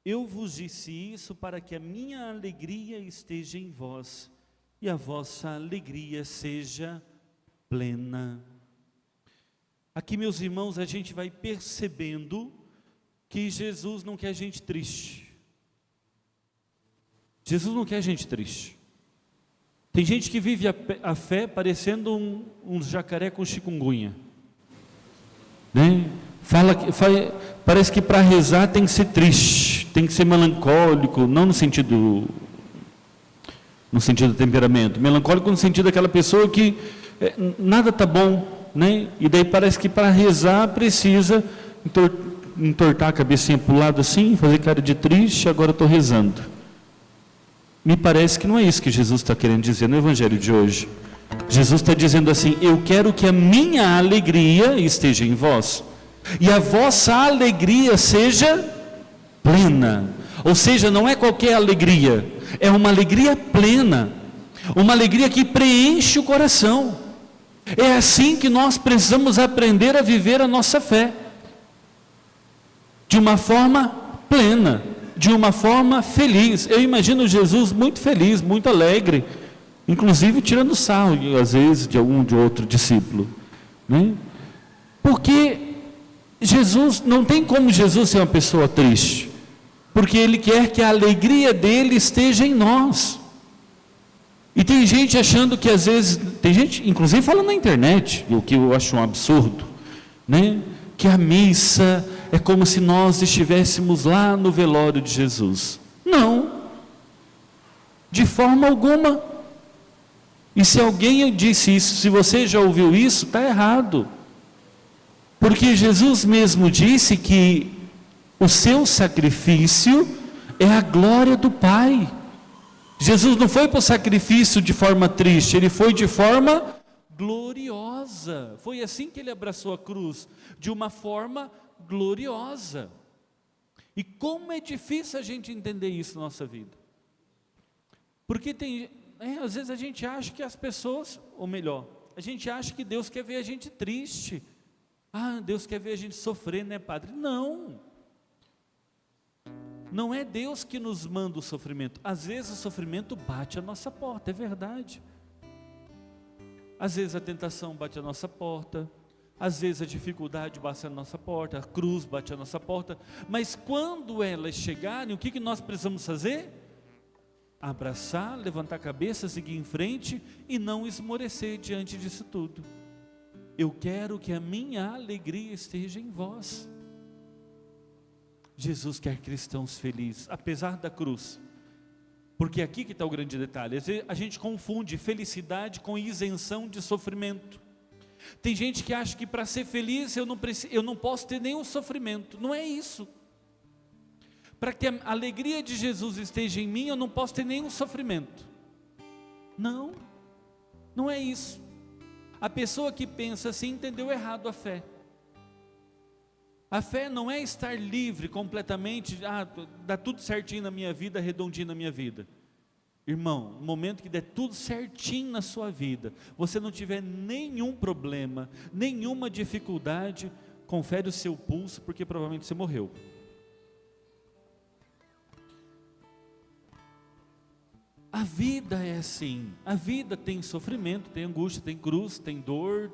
Eu vos disse isso para que a minha alegria esteja em vós e a vossa alegria seja plena. Aqui, meus irmãos, a gente vai percebendo que Jesus não quer a gente triste. Jesus não quer a gente triste. Tem gente que vive a fé parecendo um jacaré com chikungunya, né? Parece que para rezar tem que ser triste, tem que ser melancólico, não no sentido do temperamento, melancólico no sentido daquela pessoa que nada está bom, né? E daí parece que para rezar precisa entortar a cabecinha para o lado assim, fazer cara de triste, agora estou rezando. Me parece que não é isso que Jesus está querendo dizer no Evangelho de hoje. Jesus está dizendo assim: eu quero que a minha alegria esteja em vós, e a vossa alegria seja plena. Ou seja, não é qualquer alegria, é uma alegria plena, uma alegria que preenche o coração. É assim que nós precisamos aprender a viver a nossa fé, de uma forma plena, de uma forma feliz. Eu imagino Jesus muito feliz, muito alegre, inclusive tirando sarro, às vezes, de outro discípulo, né? Porque Jesus, não tem como Jesus ser uma pessoa triste, porque Ele quer que a alegria dele esteja em nós. E tem gente achando que às vezes, tem gente inclusive falando na internet, o que eu acho um absurdo, né? Que a missa é como se nós estivéssemos lá no velório de Jesus. Não, de forma alguma. E se alguém disse isso, se você já ouviu isso, está errado. Porque Jesus mesmo disse que o seu sacrifício é a glória do Pai. Jesus não foi para o sacrifício de forma triste, ele foi de forma gloriosa. Foi assim que ele abraçou a cruz, de uma forma gloriosa. E como é difícil a gente entender isso na nossa vida. Porque às vezes a gente acha que as pessoas, ou melhor, a gente acha que Deus quer ver a gente triste. Deus quer ver a gente sofrer, né, padre? Não é Deus que nos manda o sofrimento. Às vezes o sofrimento bate a nossa porta, é verdade. Às vezes a tentação bate a nossa porta, às vezes a dificuldade bate a nossa porta, a cruz bate a nossa porta, mas quando elas chegarem, o que nós precisamos fazer? Abraçar, levantar a cabeça, seguir em frente e não esmorecer diante disso tudo. Eu quero que a minha alegria esteja em vós. Jesus quer cristãos felizes, apesar da cruz. Porque aqui que está o grande detalhe. A gente confunde felicidade com isenção de sofrimento. Tem gente que acha que para ser feliz eu não posso ter nenhum sofrimento. Não é isso. Para que a alegria de Jesus esteja em mim, eu não posso ter nenhum sofrimento. Não é isso. A pessoa que pensa assim entendeu errado a fé. A fé não é estar livre completamente, dá tudo certinho na minha vida, redondinho na minha vida. Irmão, no momento que der tudo certinho na sua vida, você não tiver nenhum problema, nenhuma dificuldade, confere o seu pulso, porque provavelmente você morreu. A vida é assim, a vida tem sofrimento, tem angústia, tem cruz, tem dor,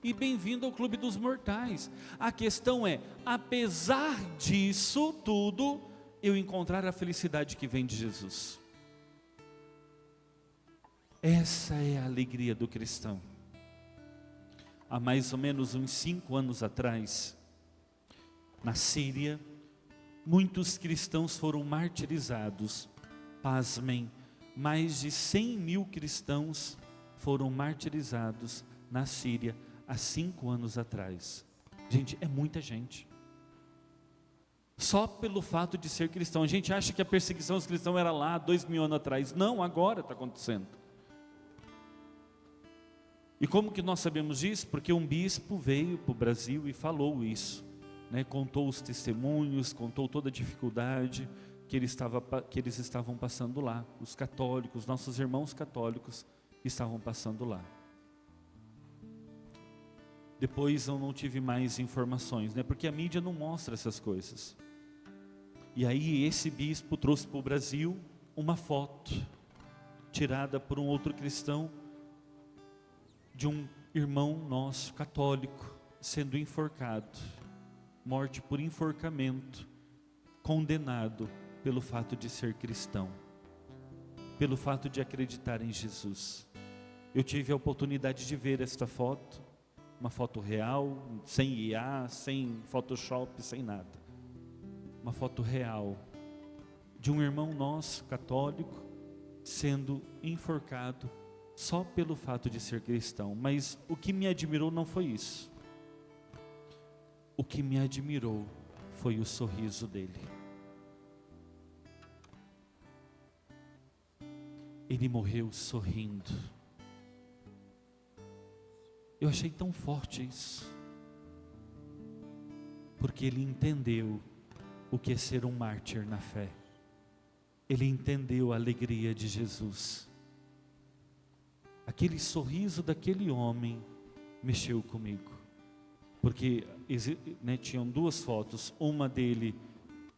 e bem-vindo ao clube dos mortais. A questão é, apesar disso tudo, eu encontrar a felicidade que vem de Jesus. Essa é a alegria do cristão. Há mais ou menos uns 5 anos atrás, na Síria, muitos cristãos foram martirizados. Pasmem, mais de 100.000 cristãos foram martirizados na Síria há 5 anos atrás. Gente, é muita gente. Só pelo fato de ser cristão. A gente acha que a perseguição aos cristãos era lá 2.000 anos atrás. Não, agora está acontecendo. E como que nós sabemos disso? Porque um bispo veio para o Brasil e falou isso, né? Contou os testemunhos, contou toda a dificuldade que eles estavam passando lá. Os católicos, nossos irmãos católicos estavam passando lá. Depois eu não tive mais informações, né? Porque a mídia não mostra essas coisas. E aí esse bispo trouxe para o Brasil uma foto tirada por um outro cristão de um irmão nosso católico sendo enforcado, morte por enforcamento, condenado pelo fato de ser cristão, pelo fato de acreditar em Jesus. Eu tive a oportunidade de ver esta foto, uma foto real, sem IA, sem Photoshop, sem nada. Uma foto real de um irmão nosso católico sendo enforcado só pelo fato de ser cristão. Mas o que me admirou não foi isso. O que me admirou foi o sorriso dele. Ele morreu sorrindo. Eu achei tão forte isso, porque ele entendeu o que é ser um mártir na fé. Ele entendeu a alegria de Jesus. Aquele sorriso daquele homem mexeu comigo, porque tinham duas fotos, uma dele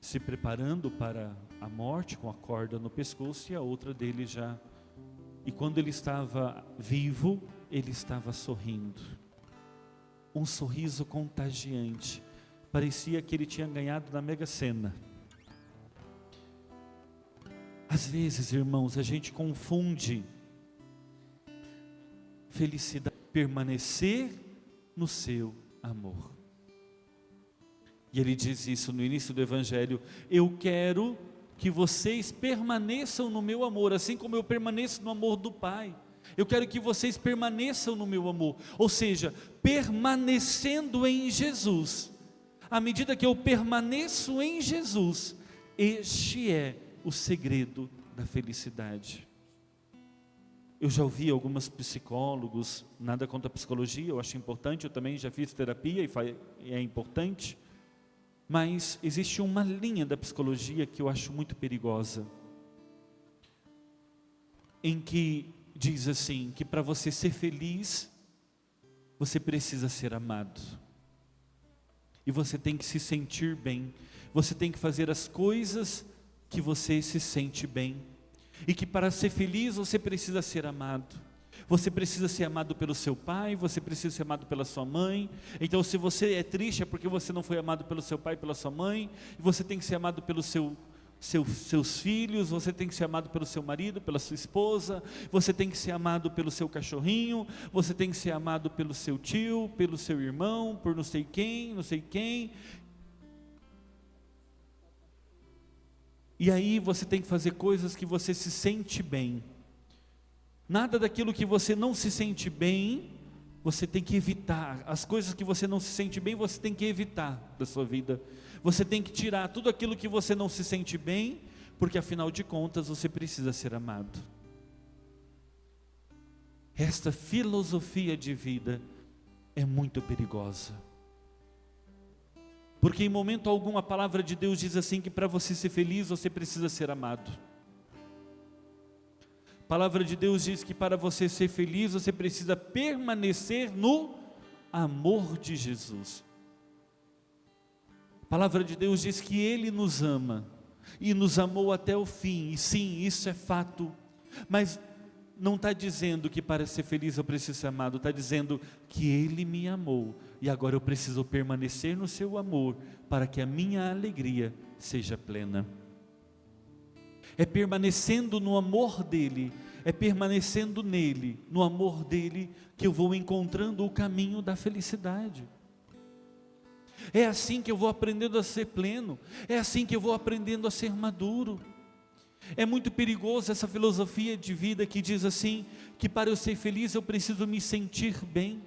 se preparando para a morte com a corda no pescoço, e a outra dele já, e quando ele estava vivo, ele estava sorrindo, um sorriso contagiante, parecia que ele tinha ganhado na Mega Sena. Às vezes, irmãos, a gente confunde felicidade, permanecer no seu amor. E ele diz isso no início do Evangelho: eu quero que vocês permaneçam no meu amor, assim como eu permaneço no amor do Pai. Eu quero que vocês permaneçam no meu amor, ou seja, permanecendo em Jesus. À medida que eu permaneço em Jesus, este é o segredo da felicidade. Eu já ouvi alguns psicólogos, nada contra a psicologia, eu acho importante, eu também já fiz terapia e é importante, mas existe uma linha da psicologia que eu acho muito perigosa, em que diz assim, que para você ser feliz, você precisa ser amado. E você tem que se sentir bem, você tem que fazer as coisas que você se sente bem, e que para ser feliz você precisa ser amado. Você precisa ser amado pelo seu pai, você precisa ser amado pela sua mãe. Então se você é triste é porque você não foi amado pelo seu pai e pela sua mãe, e você tem que ser amado pelos seus filhos, você tem que ser amado pelo seu marido, pela sua esposa, você tem que ser amado pelo seu cachorrinho, você tem que ser amado pelo seu tio, pelo seu irmão, por não sei quem. E aí você tem que fazer coisas que você se sente bem. Nada daquilo que você não se sente bem, você tem que evitar. As coisas que você não se sente bem, você tem que evitar da sua vida. Você tem que tirar tudo aquilo que você não se sente bem, porque afinal de contas você precisa ser amado. Esta filosofia de vida é muito perigosa, porque em momento algum a palavra de Deus diz assim, que para você ser feliz você precisa ser amado. A palavra de Deus diz que para você ser feliz você precisa permanecer no amor de Jesus. A palavra de Deus diz que Ele nos ama, e nos amou até o fim, e sim, isso é fato, mas não está dizendo que para ser feliz eu preciso ser amado, está dizendo que Ele me amou, e agora eu preciso permanecer no seu amor, para que a minha alegria seja plena. É permanecendo no amor dEle, é permanecendo nele, no amor dEle, que eu vou encontrando o caminho da felicidade. É assim que eu vou aprendendo a ser pleno, é assim que eu vou aprendendo a ser maduro. É muito perigoso essa filosofia de vida que diz assim, que para eu ser feliz eu preciso me sentir bem.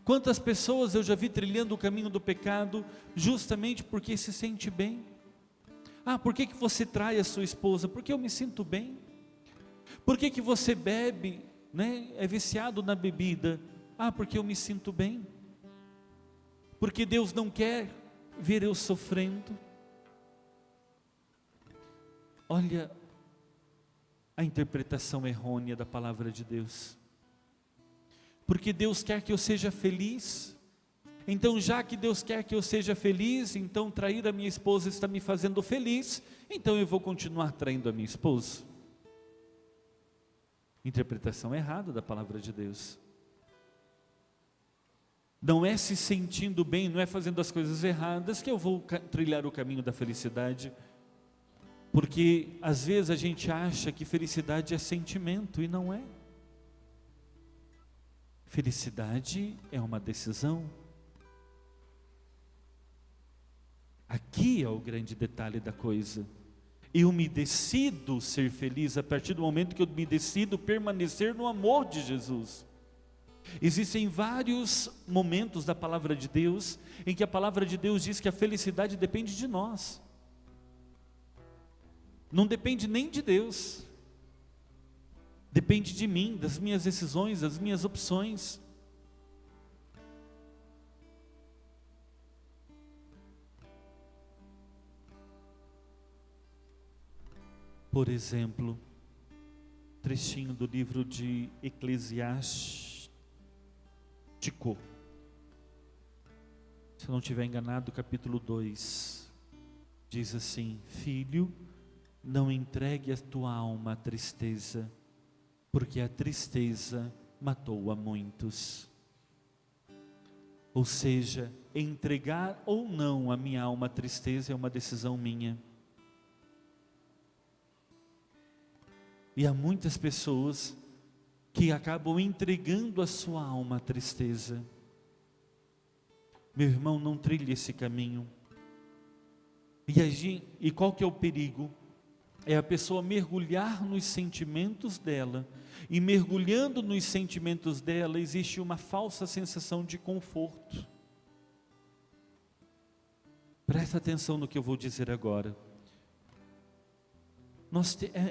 Quantas pessoas eu já vi trilhando o caminho do pecado, justamente porque se sente bem. Por que você trai a sua esposa? Porque eu me sinto bem. Por que você bebe, é viciado na bebida? Porque eu me sinto bem. Porque Deus não quer ver eu sofrendo. Olha a interpretação errônea da palavra de Deus. Porque Deus quer que eu seja feliz, Então, já que Deus quer que eu seja feliz, então trair a minha esposa está me fazendo feliz, então eu vou continuar traindo a minha esposa. Interpretação errada da palavra de Deus. Não é se sentindo bem, não é fazendo as coisas erradas que eu vou trilhar o caminho da felicidade. Porque às vezes a gente acha que felicidade é sentimento e não é. Felicidade é uma decisão. Aqui é o grande detalhe da coisa. Eu me decido ser feliz a partir do momento que eu me decido permanecer no amor de Jesus. Existem vários momentos da palavra de Deus em que a palavra de Deus diz que a felicidade depende de nós. Não depende nem de Deus. Depende de mim, das minhas decisões, das minhas opções. Por exemplo, trechinho do livro de Eclesiástico, se eu não estiver enganado, capítulo 2, diz assim: filho, não entregue a tua alma à tristeza, porque a tristeza matou a muitos. Ou seja, entregar ou não a minha alma à tristeza é uma decisão minha. E há muitas pessoas que acabam entregando a sua alma à tristeza. Meu irmão, não trilhe esse caminho. E qual que é o perigo? É a pessoa mergulhar nos sentimentos dela, e mergulhando nos sentimentos dela, existe uma falsa sensação de conforto. Presta atenção no que eu vou dizer agora.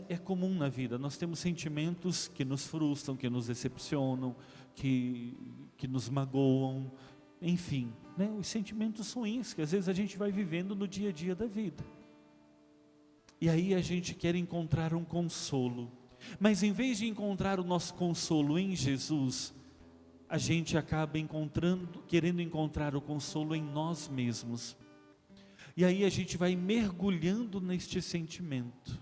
É comum na vida, nós temos sentimentos que nos frustram, que nos decepcionam, que nos magoam, enfim, né? Os sentimentos ruins que às vezes a gente vai vivendo no dia a dia da vida. E aí a gente quer encontrar um consolo, mas em vez de encontrar o nosso consolo em Jesus, a gente acaba querendo encontrar o consolo em nós mesmos. E aí a gente vai mergulhando neste sentimento.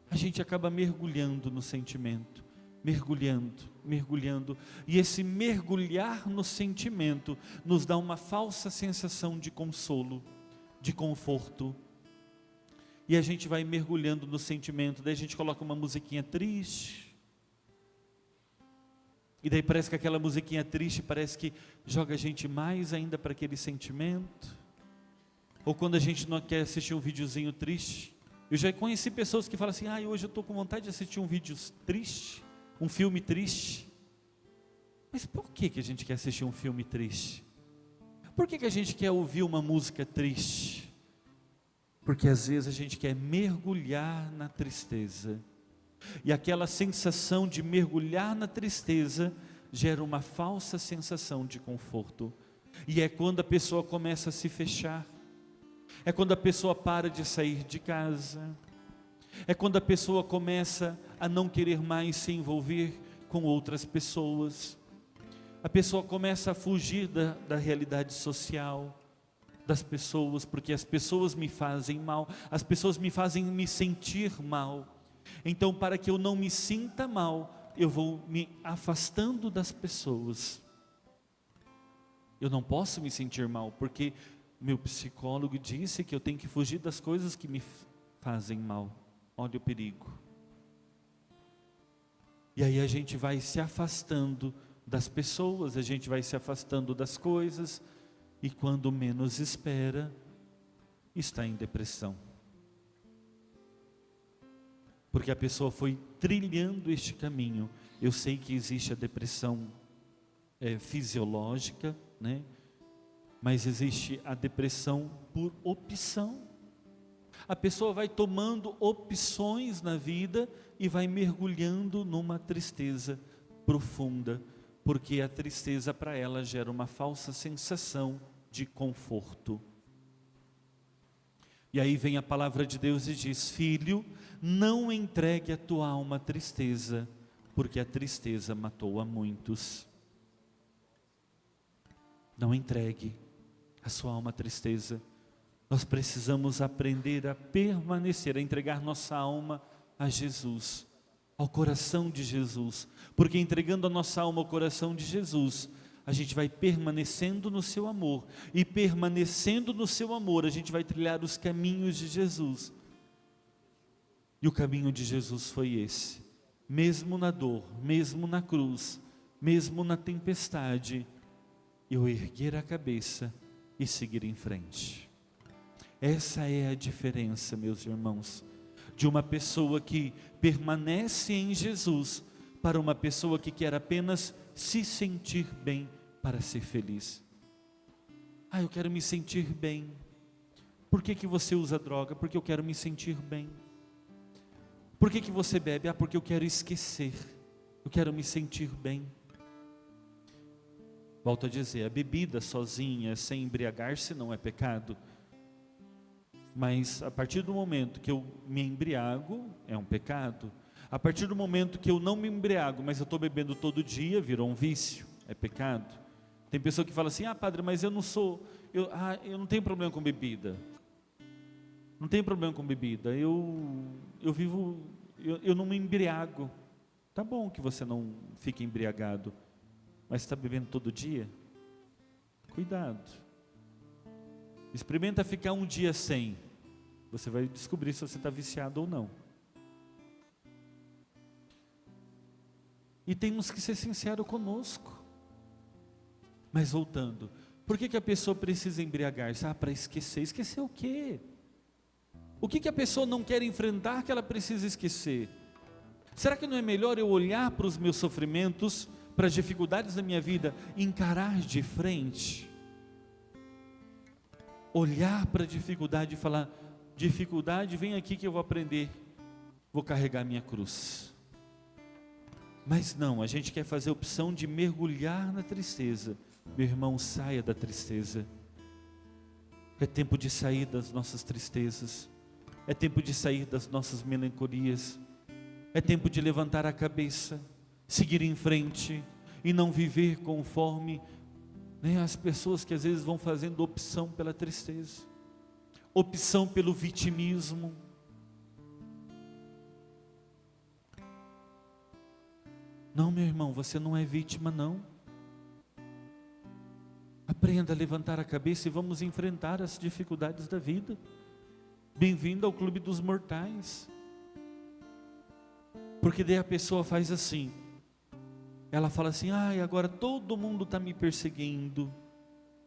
A gente acaba mergulhando no sentimento, mergulhando, e esse mergulhar no sentimento nos dá uma falsa sensação de consolo, de conforto, e a gente vai mergulhando no sentimento, daí a gente coloca uma musiquinha triste, e daí parece que aquela musiquinha triste parece que joga a gente mais ainda para aquele sentimento. Ou quando a gente não quer assistir um videozinho triste, eu já conheci pessoas que falam assim: hoje eu estou com vontade de assistir um vídeo triste, um filme triste. Mas por que a gente quer assistir um filme triste? Por que a gente quer ouvir uma música triste? Porque às vezes a gente quer mergulhar na tristeza, e aquela sensação de mergulhar na tristeza gera uma falsa sensação de conforto, e é quando a pessoa começa a se fechar, é quando a pessoa para de sair de casa, é quando a pessoa começa a não querer mais se envolver com outras pessoas, a pessoa começa a fugir da realidade social, das pessoas, porque as pessoas me fazem mal, as pessoas me fazem me sentir mal. Então, para que eu não me sinta mal, eu vou me afastando das pessoas. Eu não posso me sentir mal, porque meu psicólogo disse que eu tenho que fugir das coisas que me fazem mal. Olha o perigo. E aí a gente vai se afastando das pessoas, a gente vai se afastando das coisas, e quando menos espera, está em depressão. Porque a pessoa foi trilhando este caminho. Eu sei que existe a depressão fisiológica, né? Mas existe a depressão por opção. A pessoa vai tomando opções na vida e vai mergulhando numa tristeza profunda, porque a tristeza para ela gera uma falsa sensação de conforto. E aí vem a palavra de Deus e diz: filho, não entregue a tua alma à tristeza, porque a tristeza matou a muitos. Não entregue a sua alma à tristeza. Nós precisamos aprender a permanecer, a entregar nossa alma a Jesus, ao coração de Jesus, porque entregando a nossa alma ao coração de Jesus, a gente vai permanecendo no seu amor, e permanecendo no seu amor, a gente vai trilhar os caminhos de Jesus. E o caminho de Jesus foi esse, mesmo na dor, mesmo na cruz, mesmo na tempestade, eu erguer a cabeça e seguir em frente. Essa é a diferença, meus irmãos, de uma pessoa que permanece em Jesus para uma pessoa que quer apenas se sentir bem para ser feliz. Eu quero me sentir bem. Por que você usa droga? Porque eu quero me sentir bem. Por que você bebe? Porque eu quero esquecer. Eu quero me sentir bem. Volto a dizer, a bebida sozinha, sem embriagar-se, não é pecado. Mas a partir do momento que eu me embriago, é um pecado. A partir do momento que eu não me embriago, mas eu estou bebendo todo dia, virou um vício, é pecado. Tem pessoa que fala assim, padre, mas eu não tenho problema com bebida. Não tenho problema com bebida, eu não me embriago. Tá bom que você não fique embriagado, mas está bebendo todo dia? Cuidado. Experimenta ficar um dia sem. Você vai descobrir se você está viciado ou não. E temos que ser sinceros conosco. Mas voltando, por que a pessoa precisa embriagar-se? Para esquecer. Esquecer o quê? O que a pessoa não quer enfrentar que ela precisa esquecer? Será que não é melhor eu olhar para os meus sofrimentos, para as dificuldades da minha vida, encarar de frente? Olhar para a dificuldade e falar, dificuldade, vem aqui que eu vou aprender, vou carregar minha cruz. Mas não, a gente quer fazer a opção de mergulhar na tristeza. Meu irmão, saia da tristeza. É tempo de sair das nossas tristezas, é tempo de sair das nossas melancolias, é tempo de levantar a cabeça, seguir em frente e não viver conforme as pessoas que às vezes vão fazendo opção pela tristeza, opção pelo vitimismo. Não, meu irmão, você não é vítima, não. Aprenda a levantar a cabeça e vamos enfrentar as dificuldades da vida. Bem-vindo ao clube dos mortais. Porque daí a pessoa faz assim, ela fala assim, agora todo mundo está me perseguindo.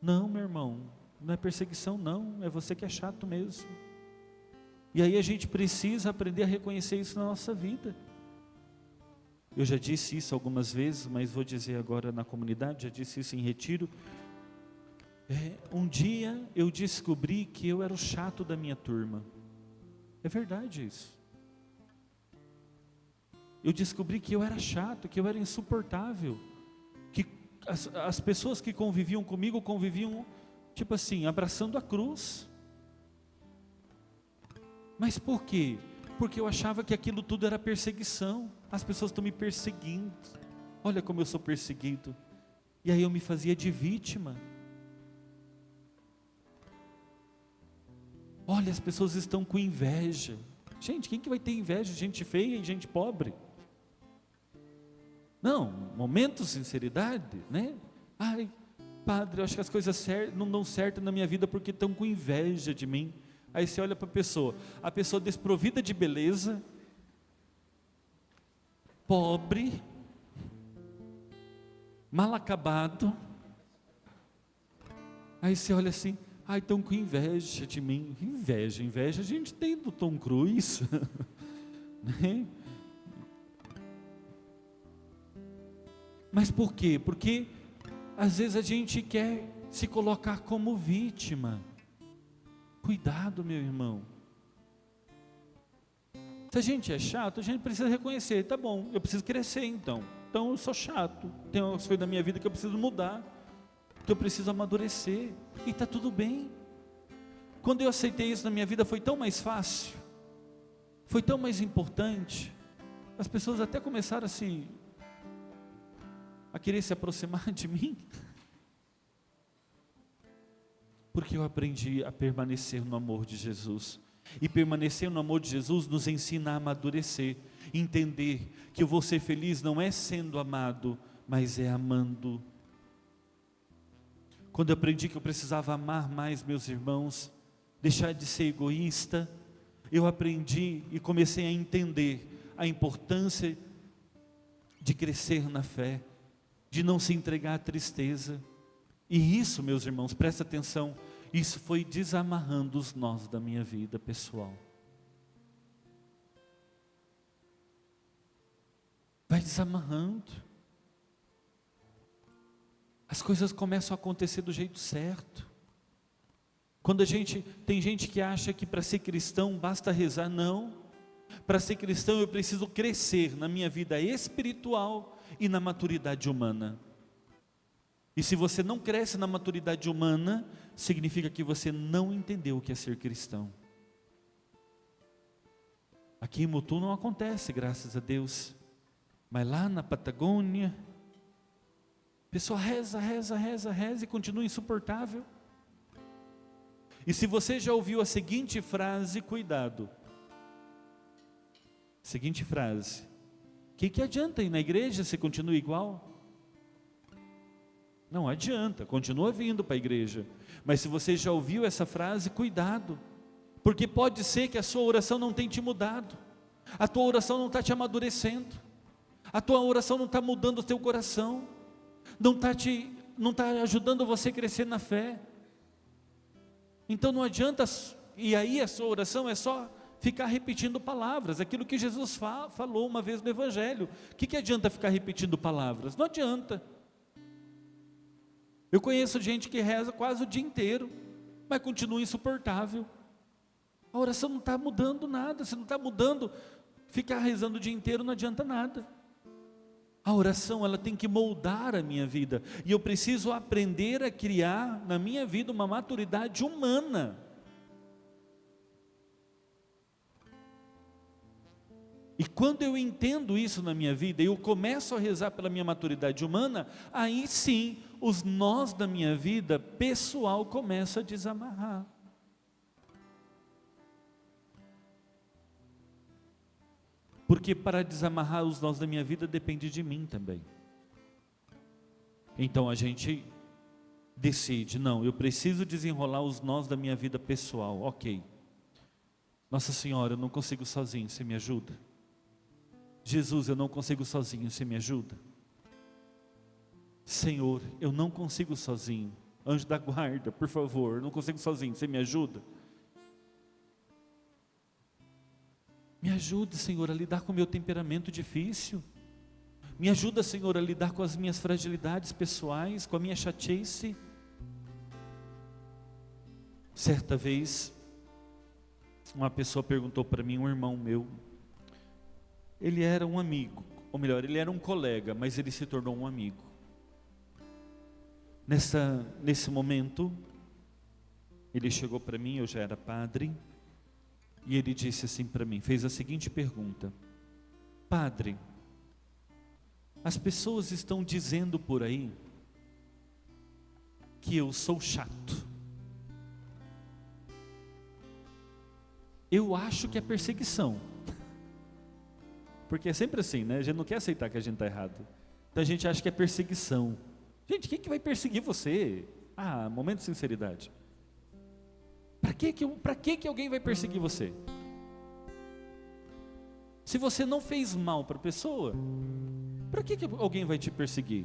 Não, meu irmão, não é perseguição não, é você que é chato mesmo. E aí a gente precisa aprender a reconhecer isso na nossa vida. Eu já disse isso algumas vezes, mas vou dizer agora na comunidade, já disse isso em retiro. Um dia eu descobri que eu era o chato da minha turma. É verdade isso. Eu descobri que eu era chato, que eu era insuportável, que as pessoas que conviviam comigo, conviviam, tipo assim, abraçando a cruz. Mas por quê? Porque eu achava que aquilo tudo era perseguição. As pessoas estão me perseguindo, olha como eu sou perseguido. E aí eu me fazia de vítima. Olha, as pessoas estão com inveja. Gente, quem que vai ter inveja? Gente feia e gente pobre? Não, momento de sinceridade, né? Padre, eu acho que as coisas não dão certo na minha vida porque estão com inveja de mim. Aí você olha para a pessoa desprovida de beleza, pobre, mal acabado. Aí você olha assim, estão com inveja de mim. Inveja a gente tem do Tom Cruise, né? Mas por quê? Porque às vezes a gente quer se colocar como vítima. Cuidado, meu irmão. Se a gente é chato, a gente precisa reconhecer, tá bom, eu preciso crescer então eu sou chato, tem umas coisas da minha vida que eu preciso mudar, que eu preciso amadurecer, e está tudo bem. Quando eu aceitei isso na minha vida foi tão mais fácil, foi tão mais importante, as pessoas até começaram a querer se aproximar de mim. Porque eu aprendi a permanecer no amor de Jesus. E permanecer no amor de Jesus nos ensina a amadurecer, entender que eu vou ser feliz não é sendo amado, mas é amando. Quando eu aprendi que eu precisava amar mais meus irmãos, deixar de ser egoísta, eu aprendi e comecei a entender a importância de crescer na fé, de não se entregar à tristeza. E isso, meus irmãos, presta atenção, isso foi desamarrando os nós da minha vida pessoal. Vai desamarrando. As coisas começam a acontecer do jeito certo. Quando tem gente que acha que para ser cristão basta rezar, não. Para ser cristão eu preciso crescer na minha vida espiritual e na maturidade humana. E se você não cresce na maturidade humana, significa que você não entendeu o que é ser cristão. Aqui em Mutum não acontece, graças a Deus. Mas lá na Patagônia, a pessoa reza e continua insuportável. E se você já ouviu a seguinte frase, cuidado. Seguinte frase: o que adianta ir na igreja se continua igual? Não adianta, continua vindo para a igreja. Mas se você já ouviu essa frase, cuidado. Porque pode ser que a sua oração não tenha te mudado. A tua oração não está te amadurecendo. A tua oração não está mudando o teu coração. Não está ajudando você a crescer na fé. Então não adianta, e aí a sua oração é só ficar repetindo palavras, aquilo que Jesus falou uma vez no Evangelho. O que adianta ficar repetindo palavras? Não adianta. Eu conheço gente que reza quase o dia inteiro, mas continua insuportável. A oração não está mudando nada. Se não está mudando, ficar rezando o dia inteiro não adianta nada. A oração, ela tem que moldar a minha vida, e eu preciso aprender a criar na minha vida uma maturidade humana. E quando eu entendo isso na minha vida, e eu começo a rezar pela minha maturidade humana, aí sim, os nós da minha vida pessoal começam a desamarrar. Porque para desamarrar os nós da minha vida depende de mim também. Então a gente decide, não, eu preciso desenrolar os nós da minha vida pessoal, ok. Nossa Senhora, eu não consigo sozinho, você me ajuda? Jesus, eu não consigo sozinho, você me ajuda? Senhor, eu não consigo sozinho, anjo da guarda, por favor, eu não consigo sozinho, você me ajuda? Me ajude, Senhor, a lidar com o meu temperamento difícil. Me ajuda, Senhor, a lidar com as minhas fragilidades pessoais, com a minha chatice. Certa vez, uma pessoa perguntou para mim, um irmão meu, ele era um amigo, ou melhor, ele era um colega, mas ele se tornou um amigo. Nesse momento, ele chegou para mim, eu já era padre, e ele disse assim para mim, fez a seguinte pergunta: Padre, as pessoas estão dizendo por aí que eu sou chato. Eu acho que é perseguição. Porque é sempre assim, né? A gente não quer aceitar que a gente está errado. Então a gente acha que é perseguição. Gente, quem que vai perseguir você? Ah, momento de sinceridade. Para que alguém vai perseguir você? Se você não fez mal para a pessoa, para que alguém vai te perseguir?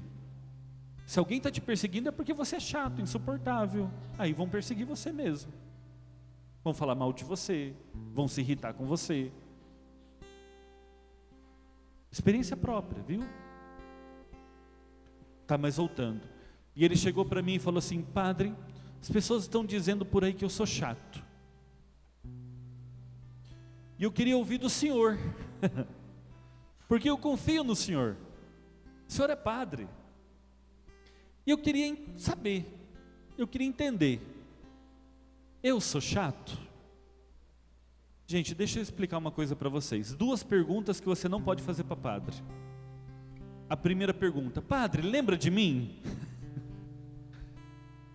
Se alguém está te perseguindo é porque você é chato, insuportável. Aí vão perseguir você mesmo. Vão falar mal de você, vão se irritar com você. Experiência própria, viu? Tá, mas voltando. E ele chegou para mim e falou assim: Padre, as pessoas estão dizendo por aí que eu sou chato. E eu queria ouvir do Senhor. Porque eu confio no Senhor. O Senhor é padre. E eu queria saber, eu queria entender. Eu sou chato? Gente, deixa eu explicar uma coisa para vocês. 2 perguntas que você não pode fazer para padre. A primeira pergunta: Padre, lembra de mim?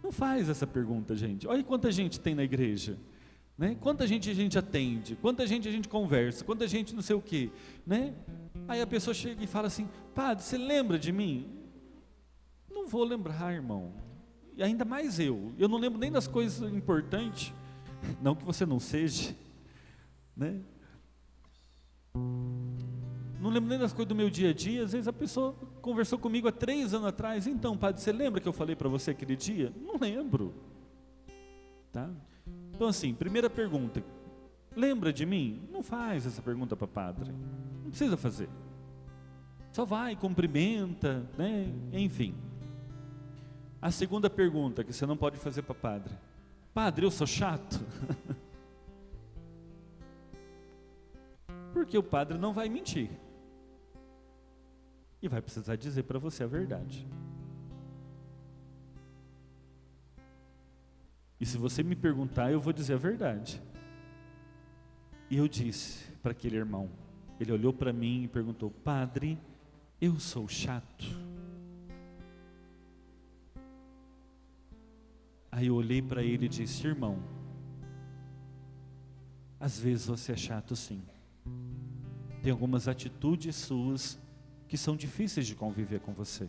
Não faz essa pergunta, gente. Olha quanta gente tem na igreja, né? Quanta gente a gente atende, quanta gente a gente conversa, quanta gente não sei o quê, né? Aí a pessoa chega e fala assim: padre, você lembra de mim? Não vou lembrar, irmão. E ainda mais eu não lembro nem das coisas importantes. Não que você não seja, né? Não lembro nem das coisas do meu dia a dia. Às vezes a pessoa conversou comigo há 3 anos atrás. Então, padre, você lembra que eu falei para você aquele dia? Não lembro, tá? Então assim, primeira pergunta: lembra de mim? Não faz essa pergunta para padre, não precisa fazer. Só vai, cumprimenta, né? Enfim. A segunda pergunta que você não pode fazer para padre: padre, eu sou chato? Porque o padre não vai mentir e vai precisar dizer para você a verdade. E se você me perguntar, eu vou dizer a verdade. E eu disse para aquele irmão, ele olhou para mim e perguntou: padre, eu sou chato? Aí eu olhei para ele e disse: irmão, às vezes você é chato sim. Tem algumas atitudes suas que são difíceis de conviver com você.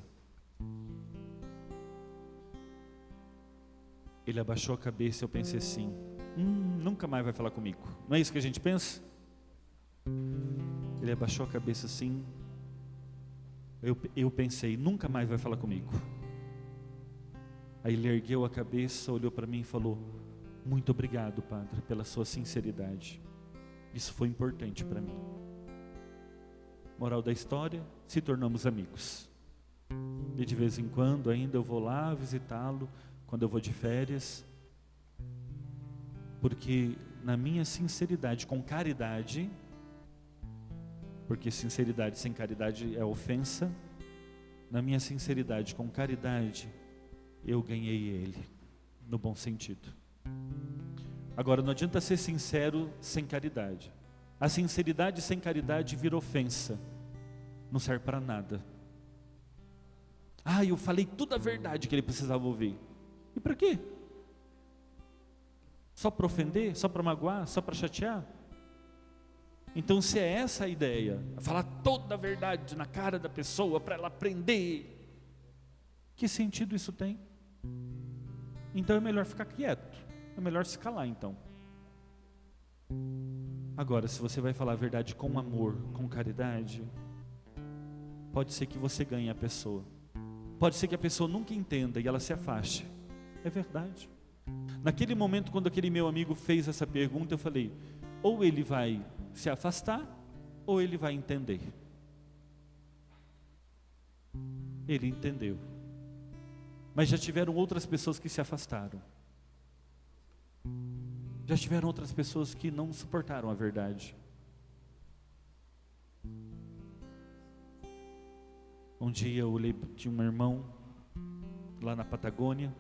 Ele abaixou a cabeça e eu pensei assim: nunca mais vai falar comigo. Não é isso que a gente pensa? Ele abaixou a cabeça assim. Eu pensei: nunca mais vai falar comigo. Aí ele ergueu a cabeça, olhou para mim e falou: muito obrigado, padre, pela sua sinceridade. Isso foi importante para mim. Moral da história: se tornamos amigos. E de vez em quando ainda eu vou lá visitá-lo, quando eu vou de férias, porque na minha sinceridade com caridade, porque sinceridade sem caridade é ofensa, na minha sinceridade com caridade, eu ganhei ele, no bom sentido. Agora, não adianta ser sincero sem caridade. A sinceridade sem caridade vira ofensa, não serve para nada. Eu falei toda a verdade que ele precisava ouvir. E para quê? Só para ofender? Só para magoar? Só para chatear? Então, se é essa a ideia, falar toda a verdade na cara da pessoa para ela aprender, que sentido isso tem? Então é melhor ficar quieto, é melhor se calar então. Agora, se você vai falar a verdade com amor, com caridade, pode ser que você ganhe a pessoa, pode ser que a pessoa nunca entenda e ela se afaste. É verdade. Naquele momento, quando aquele meu amigo fez essa pergunta, eu falei: ou ele vai se afastar, ou ele vai entender. Ele entendeu. Mas já tiveram outras pessoas que se afastaram. Já tiveram outras pessoas que não suportaram a verdade. Um dia eu olhei, tinha um irmão lá na Patagônia,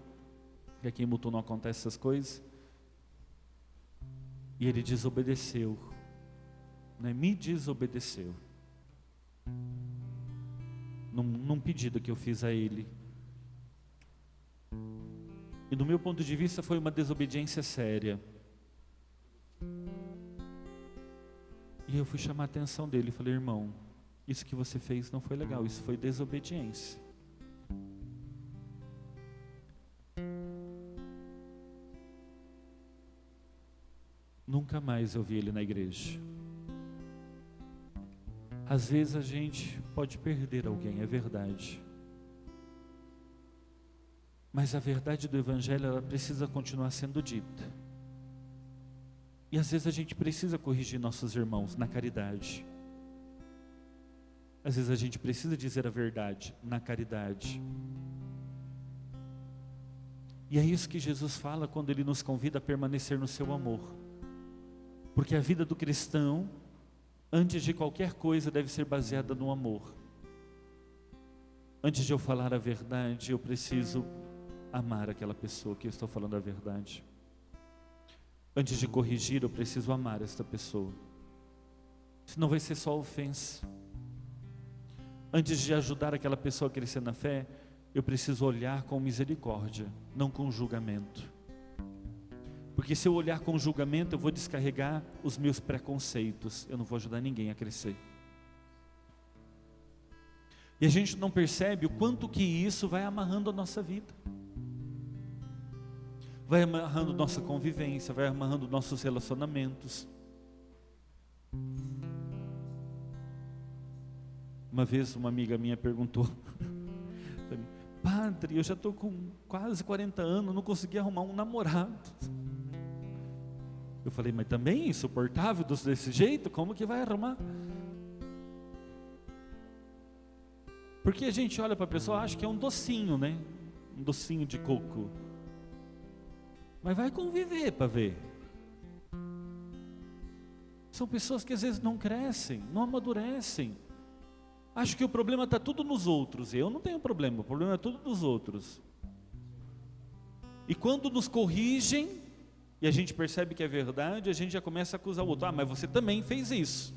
que aqui em Mutum não acontece essas coisas, e ele desobedeceu, né? Me desobedeceu num pedido que eu fiz a ele. E do meu ponto de vista foi uma desobediência séria. E eu fui chamar a atenção dele e falei: irmão, isso que você fez não foi legal, isso foi desobediência. Nunca mais eu vi ele na igreja. Às vezes a gente pode perder alguém, é verdade. Mas a verdade do Evangelho, ela precisa continuar sendo dita. E às vezes a gente precisa corrigir nossos irmãos na caridade. Às vezes a gente precisa dizer a verdade na caridade. E é isso que Jesus fala quando Ele nos convida a permanecer no seu amor. Porque a vida do cristão, antes de qualquer coisa, deve ser baseada no amor. Antes de eu falar a verdade, eu preciso amar aquela pessoa que eu estou falando a verdade. Antes de corrigir, eu preciso amar esta pessoa. Senão vai ser só ofensa. Antes de ajudar aquela pessoa a crescer na fé, eu preciso olhar com misericórdia, não com julgamento. Porque se eu olhar com julgamento, eu vou descarregar os meus preconceitos, eu não vou ajudar ninguém a crescer. E a gente não percebe o quanto que isso vai amarrando a nossa vida. Vai amarrando nossa convivência, vai amarrando nossos relacionamentos. Uma vez uma amiga minha perguntou: padre, eu já estou com quase 40 anos, não consegui arrumar um namorado. Eu falei, mas também é insuportável desse jeito, como que vai arrumar? Porque a gente olha para a pessoa e acha que é um docinho, né? Um docinho de coco. Mas vai conviver para ver. São pessoas que às vezes não crescem, não amadurecem. Acho que o problema está tudo nos outros. Eu não tenho problema, o problema é tudo dos outros. E quando nos corrigem, e a gente percebe que é verdade, a gente já começa a acusar o outro. Ah, mas você também fez isso.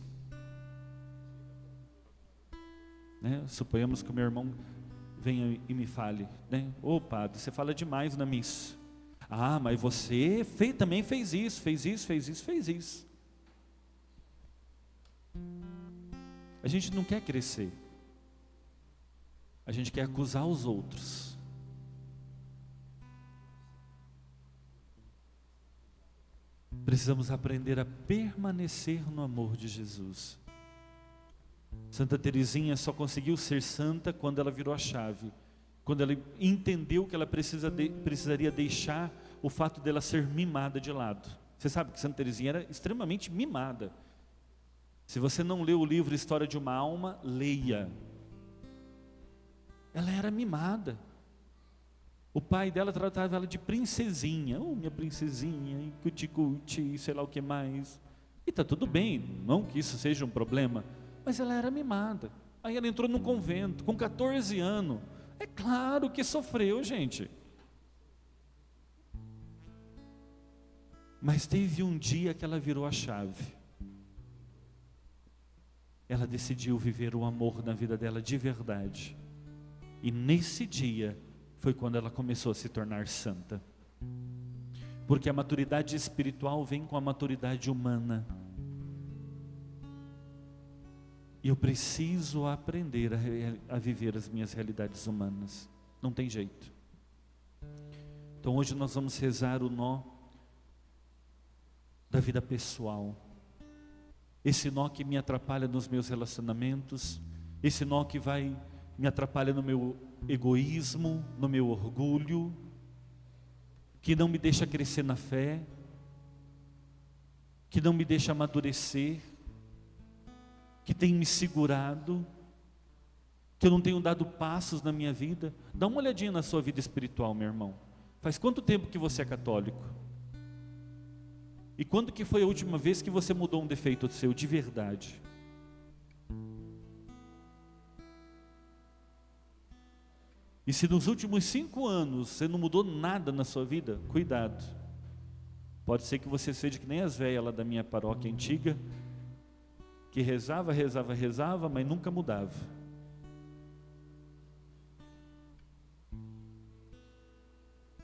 Né? Suponhamos que o meu irmão venha e me fale, né? Ô padre, você fala demais na missa. Ah, mas você também fez isso, fez isso, fez isso, fez isso. A gente não quer crescer. A gente quer acusar os outros. Precisamos aprender a permanecer no amor de Jesus. Santa Teresinha só conseguiu ser santa quando ela virou a chave. Quando ela entendeu que ela precisaria deixar o fato dela ser mimada de lado. Você sabe que Santa Teresinha era extremamente mimada. Se você não leu o livro História de uma Alma, leia. Ela era mimada. O pai dela tratava ela de princesinha. Oh, minha princesinha, e cuti-cuti, sei lá o que mais. E está tudo bem, não que isso seja um problema, mas ela era mimada. Aí ela entrou no convento, com 14 anos. É claro que sofreu, gente. Mas teve um dia que ela virou a chave. Ela decidiu viver o amor na vida dela de verdade. E nesse dia foi quando ela começou a se tornar santa. Porque a maturidade espiritual vem com a maturidade humana. E eu preciso aprender a viver as minhas realidades humanas. Não tem jeito. Então hoje nós vamos rezar o nó da vida pessoal. Esse nó que me atrapalha nos meus relacionamentos. Esse nó que me atrapalha no meu egoísmo, no meu orgulho, que não me deixa crescer na fé, que não me deixa amadurecer, que tem me segurado, que eu não tenho dado passos na minha vida. Dá uma olhadinha na sua vida espiritual, meu irmão. Faz quanto tempo que você é católico? E quando que foi a última vez que você mudou um defeito seu de verdade? E se nos últimos 5 anos você não mudou nada na sua vida, cuidado. Pode ser que você seja que nem as velhas lá da minha paróquia antiga, que rezava, mas nunca mudava.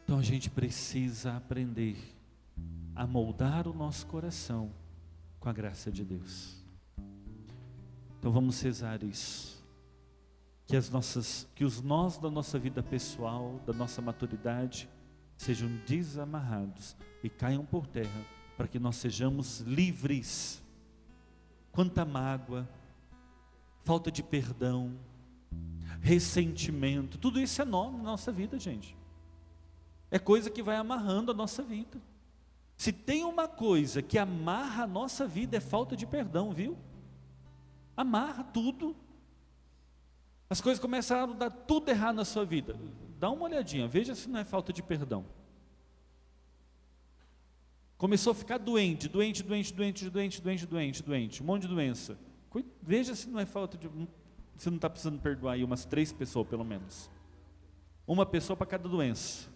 Então a gente precisa aprender a moldar o nosso coração com a graça de Deus. Então vamos rezar isso. Que os nós da nossa vida pessoal, da nossa maturidade, sejam desamarrados e caiam por terra, para que nós sejamos livres. Quanta mágoa, falta de perdão, ressentimento, tudo isso é nó na nossa vida, gente. É coisa que vai amarrando a nossa vida. Se tem uma coisa que amarra a nossa vida, é falta de perdão, viu? Amarra tudo. As coisas começaram a dar tudo errado na sua vida. Dá uma olhadinha, veja se não é falta de perdão. Começou a ficar doente, um monte de doença. Veja se não é falta de... Você não está precisando perdoar aí umas 3 pessoas pelo menos. Uma pessoa para cada doença.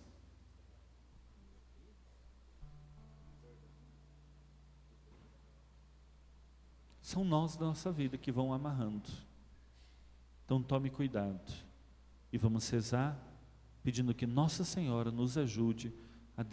São nós da nossa vida que vão amarrando. Então tome cuidado. E vamos rezar pedindo que Nossa Senhora nos ajude